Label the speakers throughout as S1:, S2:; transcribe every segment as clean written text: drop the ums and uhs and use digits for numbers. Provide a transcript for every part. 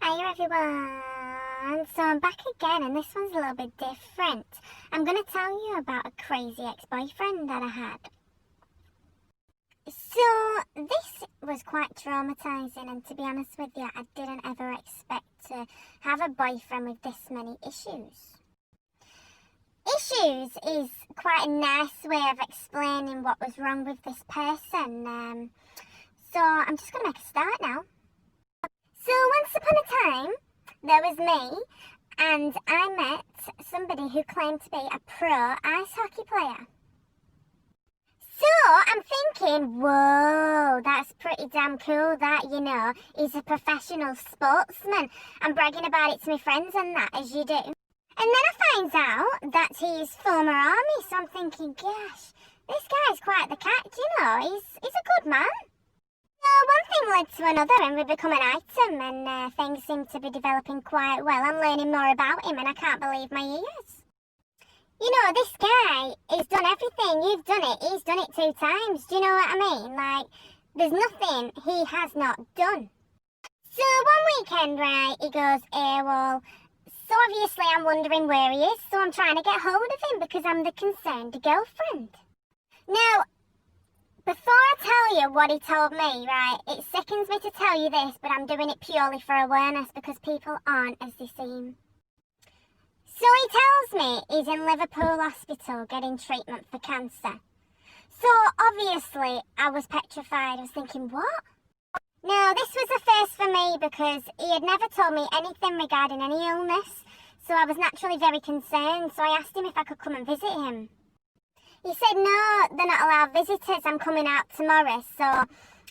S1: Hi everyone, so I'm back again and this one's a little bit different. I'm going to tell you about a crazy ex-boyfriend that I had. So this was quite traumatizing, and to be honest with you, I didn't ever expect to have a boyfriend with this many issues. Issues is quite a nice way of explaining what was wrong with this person. So I'm just going to make a start now. So once upon a time, there was me, and I met somebody who claimed to be a pro ice hockey player. So I'm thinking, whoa, that's pretty damn cool that, he's a professional sportsman. I'm bragging about it to my friends and that, as you do. And then I find out that he's former army, so I'm thinking, gosh, this guy's quite the catch, he's a good man. One thing led to another and we become an item, and things seem to be developing quite well. I'm learning more about him and I can't believe my ears. This guy has done everything. You've done it. He's done it 2 times. Do you know what I mean? Like, there's nothing he has not done. So one weekend, right, he goes AWOL. So obviously I'm wondering where he is, so I'm trying to get hold of him because I'm the concerned girlfriend. Now, before I tell you what he told me, right, it sickens me to tell you this, but I'm doing it purely for awareness because people aren't as they seem. So he tells me he's in Liverpool Hospital getting treatment for cancer. So obviously I was petrified. I was thinking, what? Now this was a first for me because he had never told me anything regarding any illness. So I was naturally very concerned. So I asked him if I could come and visit him. He said, no, they're not allowed visitors. I'm coming out tomorrow, so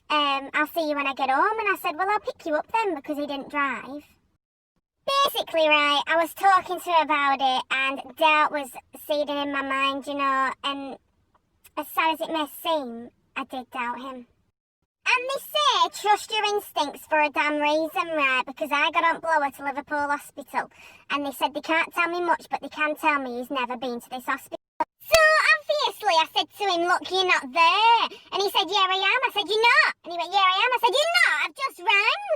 S1: I'll see you when I get home. And I said, well, I'll pick you up then because he didn't drive. Basically, right, I was talking to him about it and doubt was seeding in my mind, and as sad as it may seem, I did doubt him. And they say, trust your instincts for a damn reason, right, because I got on blower to Liverpool Hospital and they said they can't tell me much, but they can tell me he's never been to this hospital. So obviously I said to him, look, you're not there. And he said, yeah, I am. I said, you're not. And he went, yeah, I am. I said, you're not. I've just rang.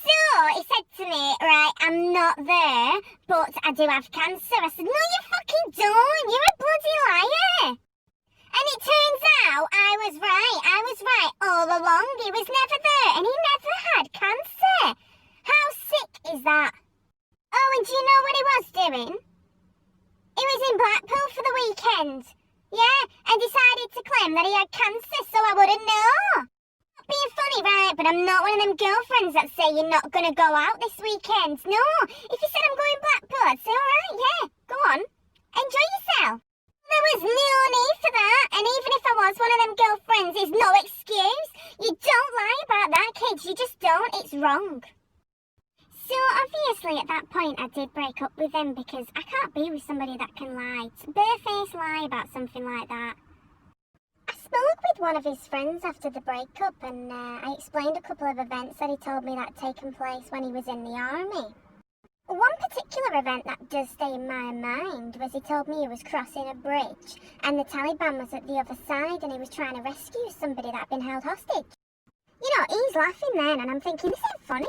S1: So he said to me, right, I'm not there, but I do have cancer. I said, no, you fucking don't. You're a bloody liar. And it turns out I was right. I was right all along. He was never there and he never had cancer. How sick is that? Oh, and do you know what he was doing? He was in Blackpool for the weekend. Yeah, and decided to claim that he had cancer so I wouldn't know. Not being funny, right, but I'm not one of them girlfriends that say you're not going to go out this weekend. No, if you said I'm going Blackpool, I'd say, alright, yeah, go on. Enjoy yourself. There was no need for that, and even if I was one of them girlfriends, there's no excuse. You don't lie about that, kids, you just don't, it's wrong. So obviously at that point I did break up with him because I can't be with somebody that can lie, barefaced lie about something like that. I spoke with one of his friends after the breakup and I explained a couple of events that he told me that had taken place when he was in the army. One particular event that does stay in my mind was he told me he was crossing a bridge and the Taliban was at the other side and he was trying to rescue somebody that had been held hostage. He's laughing then and I'm thinking, this ain't funny,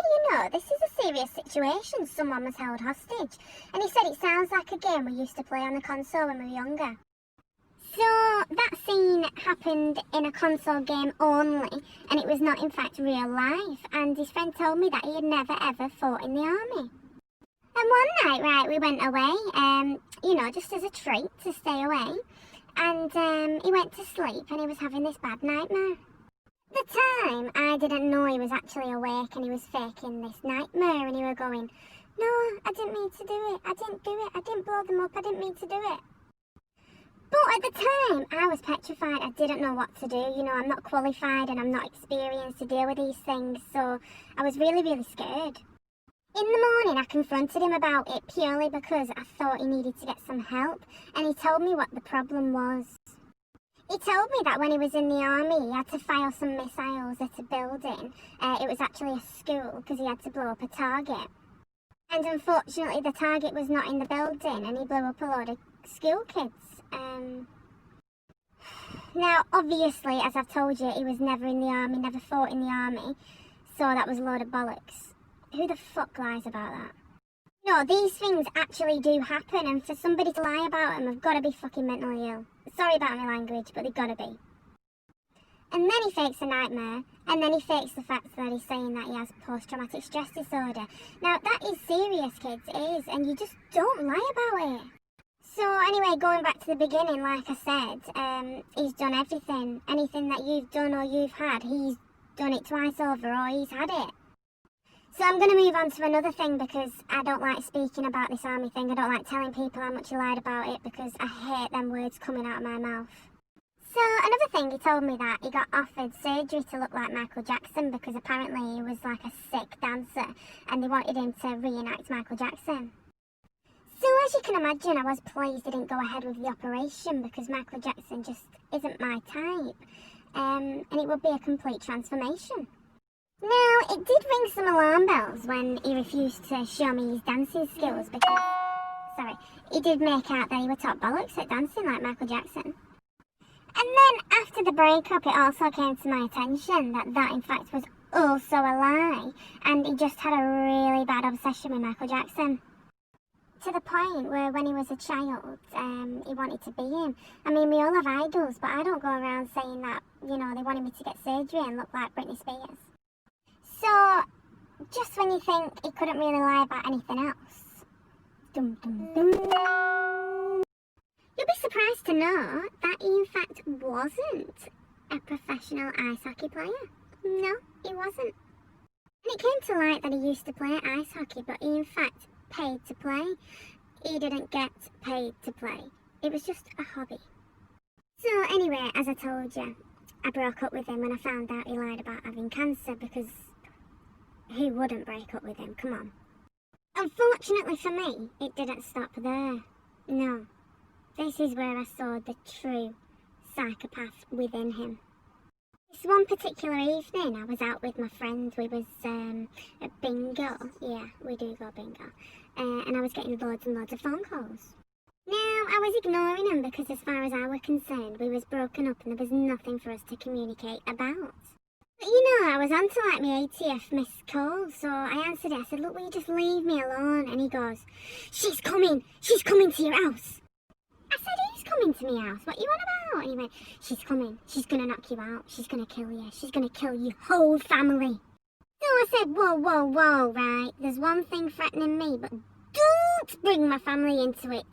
S1: this is a serious situation, someone was held hostage. And he said it sounds like a game we used to play on the console when we were younger. So that scene happened in a console game only and it was not in fact real life, and his friend told me that he had never ever fought in the army. And one night, right, we went away, just as a treat to stay away, and he went to sleep and he was having this bad nightmare. At the time, I didn't know he was actually awake and he was faking this nightmare and he was going, no, I didn't mean to do it, I didn't do it, I didn't blow them up, I didn't mean to do it. But at the time, I was petrified, I didn't know what to do, I'm not qualified and I'm not experienced to deal with these things, so I was really, really scared. In the morning, I confronted him about it purely because I thought he needed to get some help and he told me what the problem was. He told me that when he was in the army, he had to fire some missiles at a building. It was actually a school because he had to blow up a target. And unfortunately, the target was not in the building and he blew up a load of school kids. Now, obviously, as I've told you, he was never in the army, never fought in the army. So that was a load of bollocks. who the fuck lies about that? No, these things actually do happen, and for somebody to lie about them, I've got to be fucking mentally ill. Sorry about my language, but they've got to be. And then he fakes a nightmare, and then he fakes the fact that he's saying that he has post-traumatic stress disorder. Now, that is serious, kids, it is, and you just don't lie about it. So anyway, going back to the beginning, like I said, he's done everything. Anything that you've done or you've had, he's done it twice over, or he's had it. So I'm going to move on to another thing, because I don't like speaking about this army thing. I don't like telling people how much he lied about it, because I hate them words coming out of my mouth. So another thing, he told me that he got offered surgery to look like Michael Jackson, because apparently he was like a sick dancer and they wanted him to reenact Michael Jackson. So as you can imagine, I was pleased he didn't go ahead with the operation, because Michael Jackson just isn't my type, and it would be a complete transformation. Now, it did ring some alarm bells when he refused to show me his dancing skills, because, he did make out that he was top bollocks at dancing like Michael Jackson. And then after the breakup, it also came to my attention that in fact was also a lie, and he just had a really bad obsession with Michael Jackson. To the point where when he was a child, he wanted to be him. I mean, we all have idols, but I don't go around saying that, they wanted me to get surgery and look like Britney Spears. So, just when you think he couldn't really lie about anything else, dum dum dum. You'll be surprised to know that he in fact wasn't a professional ice hockey player. No, he wasn't. And it came to light that he used to play ice hockey, but he in fact paid to play. He didn't get paid to play. It was just a hobby. So anyway, as I told you, I broke up with him when I found out he lied about having cancer, because who wouldn't break up with him? Come on. Unfortunately for me, it didn't stop there. No. This is where I saw the true psychopath within him. This one particular evening, I was out with my friend. We was at bingo. Yeah, we do go bingo. And I was getting loads and loads of phone calls. Now, I was ignoring them because as far as I were concerned, we was broken up and there was nothing for us to communicate about. But I was on to like my 80th missed call, so I answered it. I said, look, will you just leave me alone? And he goes, she's coming to your house. I said, who's coming to my house? What you on about? And he went, she's coming. She's going to knock you out. She's going to kill you. She's going to kill your whole family. So I said, whoa, right. There's one thing threatening me, but don't bring my family into it.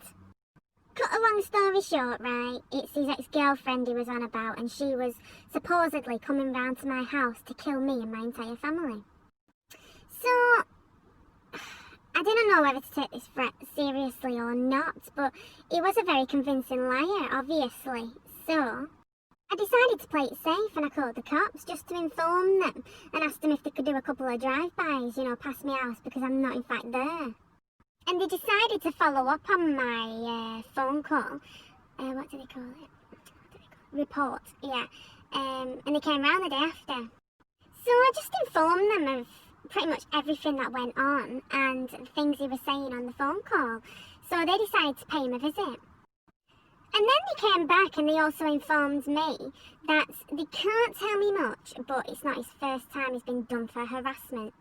S1: Cut a long story short, right, it's his ex-girlfriend he was on about, and she was supposedly coming round to my house to kill me and my entire family. So, I didn't know whether to take this threat seriously or not, but he was a very convincing liar, obviously. So, I decided to play it safe, and I called the cops just to inform them and asked them if they could do a couple of drive-bys, past my house, because I'm not in fact there. And they decided to follow up on my phone call. What do they call it? Report, yeah. And they came round the day after. So I just informed them of pretty much everything that went on and things he was saying on the phone call. So they decided to pay him a visit. And then they came back and they also informed me that they can't tell me much, but it's not his first time he's been done for harassment.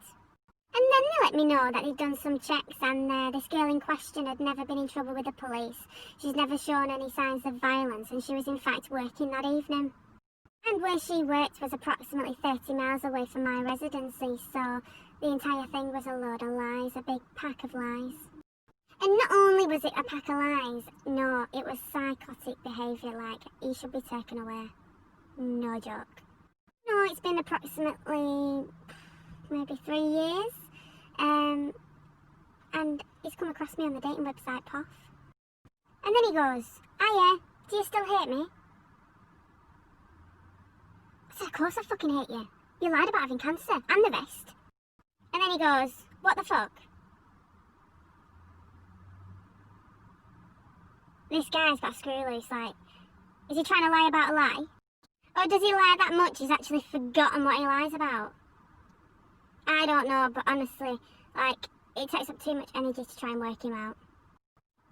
S1: And then they let me know that they'd done some checks and this girl in question had never been in trouble with the police. She's never shown any signs of violence, and she was in fact working that evening. And where she worked was approximately 30 miles away from my residency, so the entire thing was a load of lies, a big pack of lies. And not only was it a pack of lies, no, it was psychotic behaviour, like he should be taken away. No joke. No, it's been approximately maybe 3 years. And he's come across me on the dating website POF. And then he goes, hiya, do you still hate me? I said, of course I fucking hate you. You lied about having cancer and the rest. And then he goes, what the fuck? This guy's got a screw loose, like, is he trying to lie about a lie? Or does he lie that much he's actually forgotten what he lies about? I don't know, but honestly, like, it takes up too much energy to try and work him out.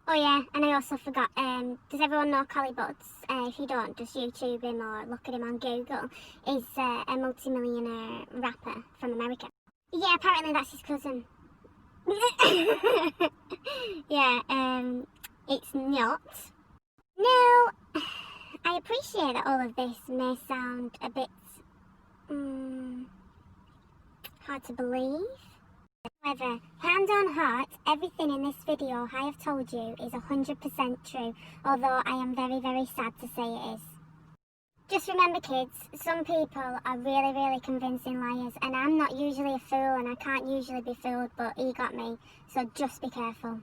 S1: Oh yeah, and I also forgot, does everyone know Collie Buddz? If you don't, just YouTube him or look at him on Google. He's a multi-millionaire rapper from America. Yeah, apparently that's his cousin. Yeah, it's not. Now, I appreciate that all of this may sound a bit hard to believe. However, hand on heart, everything in this video I have told you is 100% true, although I am very, very sad to say it is. Just remember, kids, some people are really, really convincing liars, and I'm not usually a fool and I can't usually be fooled, but he got me, so just be careful.